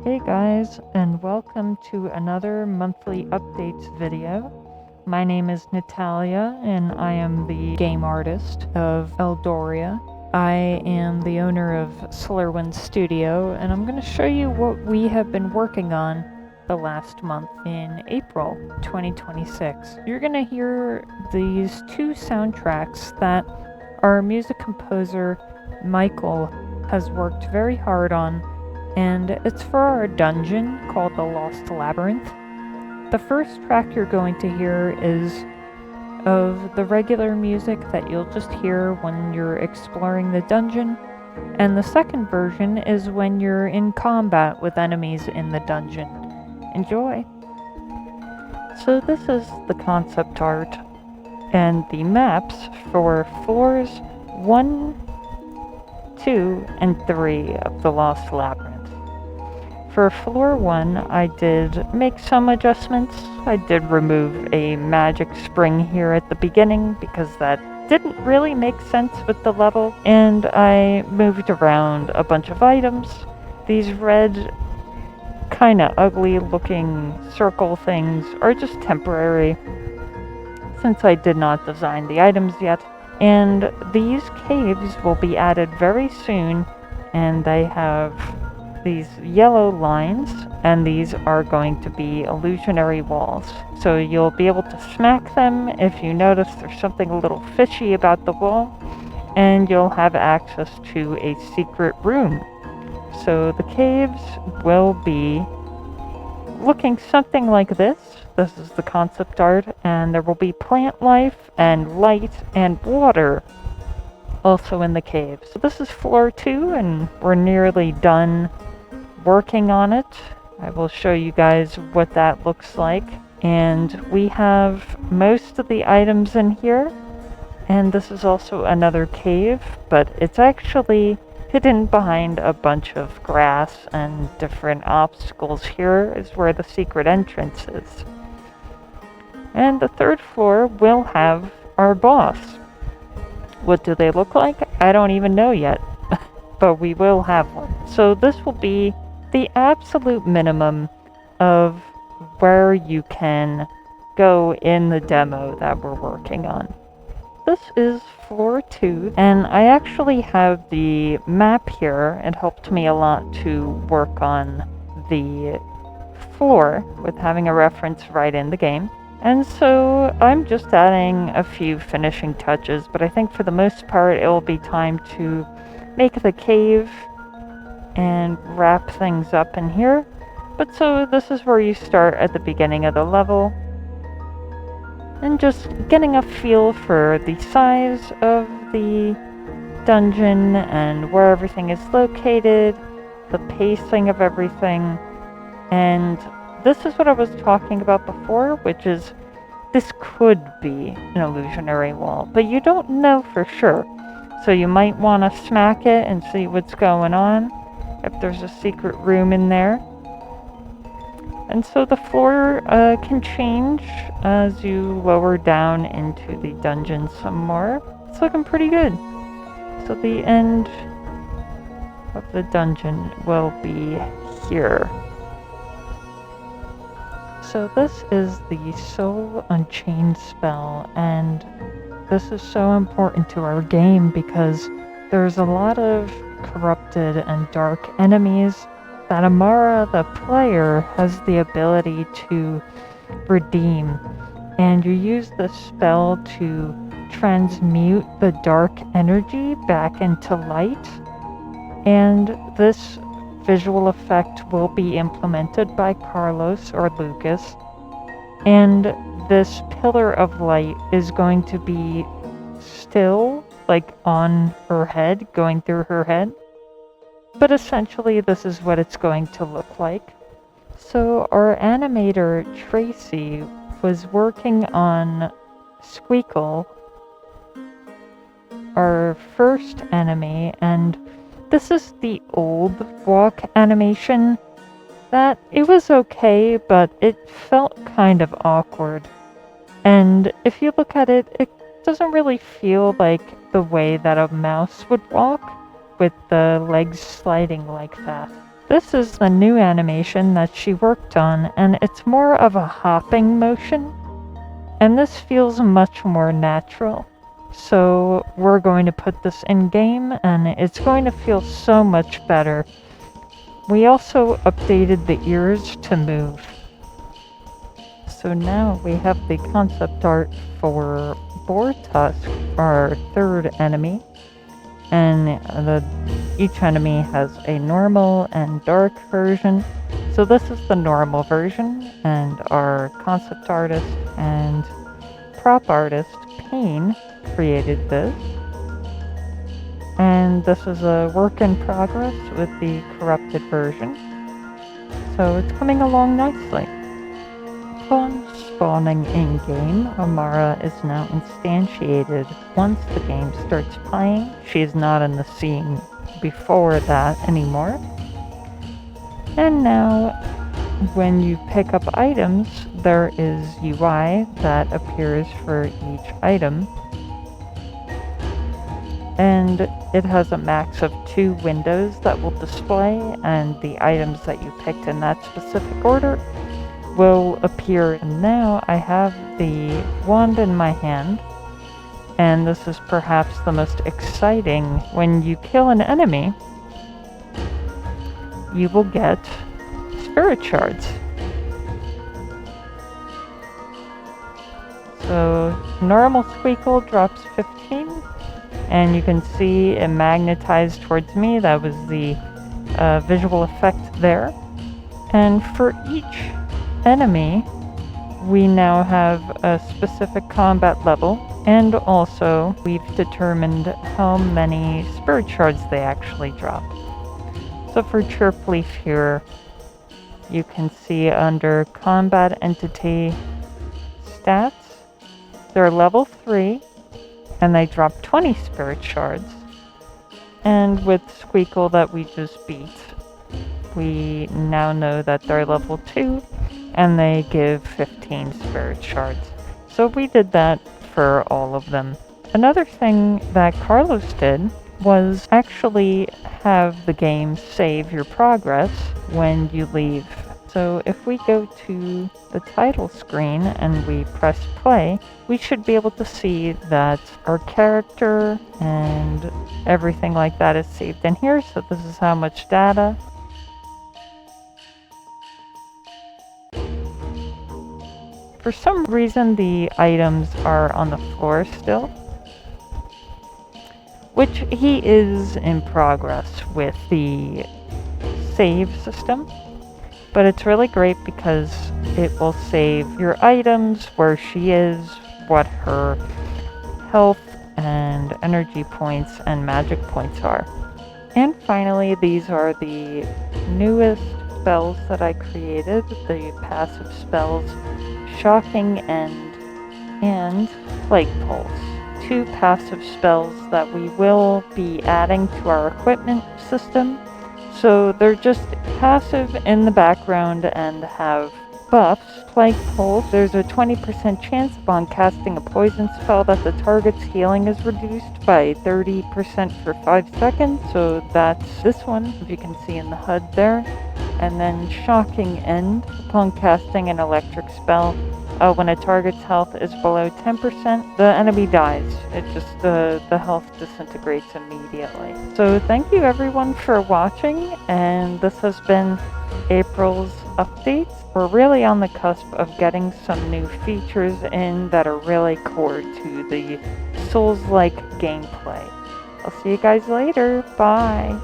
Hey guys, and welcome to another monthly updates video. My name is Natalia, and I am the game artist of Eldoria. I am the owner of Solarwind Studio, and I'm going to show you what we have been working on the last month in April 2026. You're going to hear these two soundtracks that our music composer Michael has worked very hard on, and it's for our dungeon called the Lost Labyrinth. The first track you're going to hear is of the regular music that you'll just hear when you're exploring the dungeon, and the second version is when you're in combat with enemies in the dungeon. Enjoy! So this is the concept art and the maps for floors 1, 2, and 3 of the Lost Labyrinth. For floor 1, I did make some adjustments. I did remove a magic spring here at the beginning because that didn't really make sense with the level, and I moved around a bunch of items. These red, kinda ugly looking circle things are just temporary since I did not design the items yet. And these caves will be added very soon, and they have these yellow lines, and these are going to be illusionary walls. So you'll be able to smack them if you notice there's something a little fishy about the wall, and you'll have access to a secret room. So the caves will be looking something like this. This is the concept art, and there will be plant life and light and water also in the caves. So this is floor 2, and we're nearly done working on it. I will show you guys what that looks like. And we have most of the items in here, and this is also another cave, but it's actually hidden behind a bunch of grass and different obstacles. Here is where the secret entrance is. And the third floor will have our boss. What do they look like? I don't even know yet, but we will have one. So this will be the absolute minimum of where you can go in the demo that we're working on. This is floor 2, and I actually have the map here. It helped me a lot to work on the floor with having a reference right in the game. And so I'm just adding a few finishing touches, but I think for the most part it will be time to make the cave and wrap things up in here. But so this is where you start at the beginning of the level, and just getting a feel for the size of the dungeon and where everything is located, the pacing of everything. And this is what I was talking about before, which is this could be an illusionary wall, but you don't know for sure. So you might want to smack it and see what's going on, if there's a secret room in there. And so the floor can change as you lower down into the dungeon some more. It's looking pretty good. So the end of the dungeon will be here. So this is the Soul Unchained spell, and this is so important to our game because there's a lot of corrupted and dark enemies that Amara, the player, has the ability to redeem. And you use this spell to transmute the dark energy back into light. And this visual effect will be implemented by Carlos or Lucas. And this pillar of light is going to be still, like on her head, going through her head. But essentially this is what it's going to look like. So our animator Tracy was working on Squeakle, our first enemy, and this is the old walk animation. That it was okay, but it felt kind of awkward. And if you look at it, it doesn't really feel like the way that a mouse would walk, with the legs sliding like that. This is the new animation that she worked on, and it's more of a hopping motion, and this feels much more natural. So we're going to put this in game, and it's going to feel so much better. We also updated the ears to move. So now we have the concept art for Boar Tusk, our third enemy. And each enemy has a normal and dark version. So this is the normal version, and our concept artist and prop artist, Payne, created this. And this is a work in progress with the corrupted version. So it's coming along nicely. Upon spawning in-game, Amara is now instantiated once the game starts playing. She is not in the scene before that anymore. And now, when you pick up items, there is UI that appears for each item. And it has a max of 2 windows that will display, and the items that you picked in that specific order will appear. And now I have the wand in my hand, and this is perhaps the most exciting. When you kill an enemy, you will get Spirit Shards. So normal Squeakle drops 15, and you can see it magnetized towards me. That was the visual effect there. And for each enemy, we now have a specific combat level, and also we've determined how many Spirit Shards they actually drop. So for Chirp Leaf here, you can see under Combat Entity Stats, they're level 3, and they drop 20 Spirit Shards. And with Squeakle that we just beat, we now know that they're level 2, and they give 15 Spirit Shards. So we did that for all of them. Another thing that Carlos did was actually have the game save your progress when you leave. So if we go to the title screen and we press play, we should be able to see that our character and everything like that is saved in here. So this is how much data. For some reason, the items are on the floor still, which he is in progress with the save system. But it's really great because it will save your items, where she is, what her health and energy points and magic points are. And finally, these are the newest spells that I created, the passive spells Shocking End and Plague Pulse. 2 passive spells that we will be adding to our equipment system. So they're just passive in the background and have buffs. Plague Pulse, there's a 20% chance upon casting a poison spell that the target's healing is reduced by 30% for 5 seconds. So that's this one, if you can see in the HUD there. And then Shocking End, upon casting an electric spell, when a target's health is below 10%, the enemy dies. It just, the health disintegrates immediately. So thank you everyone for watching, and this has been April's updates. We're really on the cusp of getting some new features in that are really core to the Souls-like gameplay. I'll see you guys later. Bye!